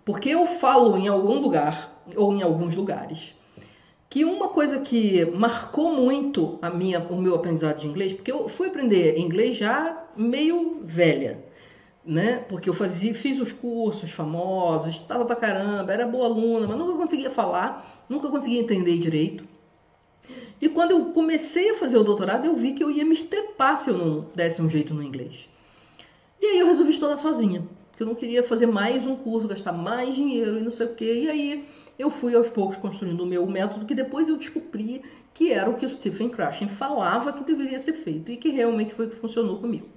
Porque eu falo em algum lugar, ou em alguns lugares, que uma coisa que marcou muito o meu aprendizado de inglês, porque eu fui aprender inglês já meio velha, né? Porque eu fiz os cursos famosos, estava pra caramba, era boa aluna, mas nunca conseguia falar, nunca conseguia entender direito. E quando eu comecei a fazer o doutorado, eu vi que eu ia me estrepar se eu não desse um jeito no inglês. E aí eu resolvi estudar sozinha, porque eu não queria fazer mais um curso, gastar mais dinheiro e não sei o quê. E aí eu fui aos poucos construindo o meu método, que depois eu descobri que era o que o Stephen Krashen falava que deveria ser feito e que realmente foi o que funcionou comigo.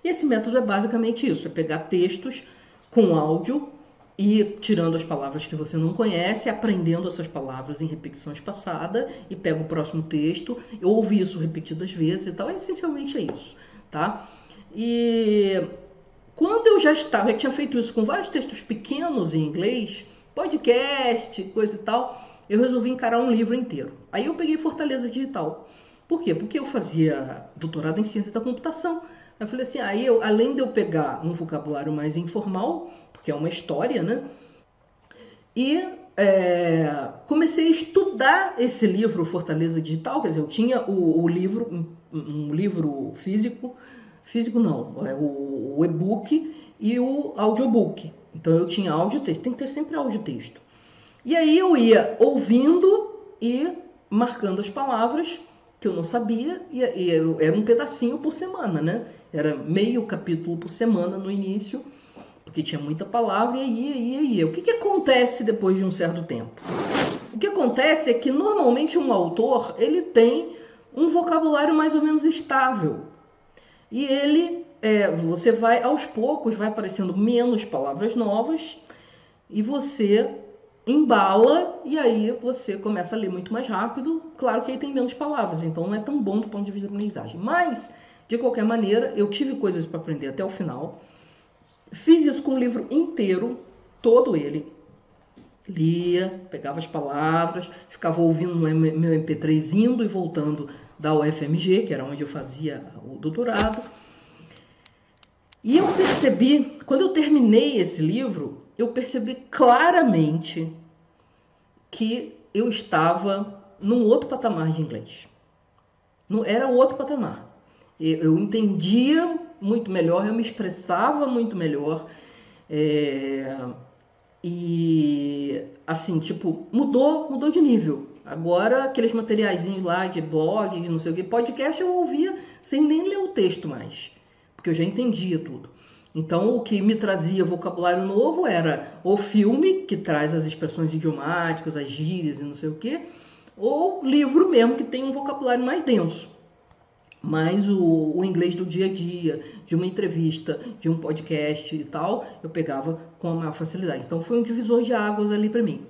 E esse método é basicamente isso, é pegar textos com áudio e tirando as palavras que você não conhece, aprendendo essas palavras em repetição espaçada e pega o próximo texto, eu ouvi isso repetidas vezes e tal, essencialmente é isso, tá? E quando eu já tinha feito isso com vários textos pequenos em inglês, podcast, coisa e tal, eu resolvi encarar um livro inteiro. Aí eu peguei Fortaleza Digital. Por quê? Porque eu fazia doutorado em ciência da computação. Eu falei assim, aí além de eu pegar um vocabulário mais informal, porque é uma história, né? E comecei a estudar esse livro, Fortaleza Digital, quer dizer, eu tinha o livro, um livro físico não, o e-book e o audiobook. Então eu tinha áudio e texto, tem que ter sempre áudio e texto. E aí eu ia ouvindo e marcando as palavras que eu não sabia, e era um pedacinho por semana, né? Era meio capítulo por semana no início, porque tinha muita palavra, e aí. O que acontece depois de um certo tempo? O que acontece é que normalmente um autor ele tem um vocabulário mais ou menos estável. E você vai aos poucos, vai aparecendo menos palavras novas, e você embala, e aí você começa a ler muito mais rápido. Claro que aí tem menos palavras, então não é tão bom do ponto de vista de aprendizagem. Mas, de qualquer maneira, eu tive coisas para aprender até o final. Fiz isso com o livro inteiro, todo ele. Lia, pegava as palavras, ficava ouvindo no meu MP3 indo e voltando da UFMG, que era onde eu fazia o doutorado. E eu percebi, quando eu terminei esse livro, eu percebi claramente que eu estava num outro patamar de inglês. Não era outro patamar. Eu entendia muito melhor, eu me expressava muito melhor. E assim, tipo, mudou de nível. Agora, aqueles materiaizinhos lá de blog, de não sei o que, podcast eu ouvia sem nem ler o texto mais, porque eu já entendia tudo. Então, o que me trazia vocabulário novo era o filme, que traz as expressões idiomáticas, as gírias e não sei o que, ou livro mesmo, que tem um vocabulário mais denso. Mas o inglês do dia a dia, de uma entrevista, de um podcast e tal, eu pegava com a maior facilidade. Então foi um divisor de águas ali para mim.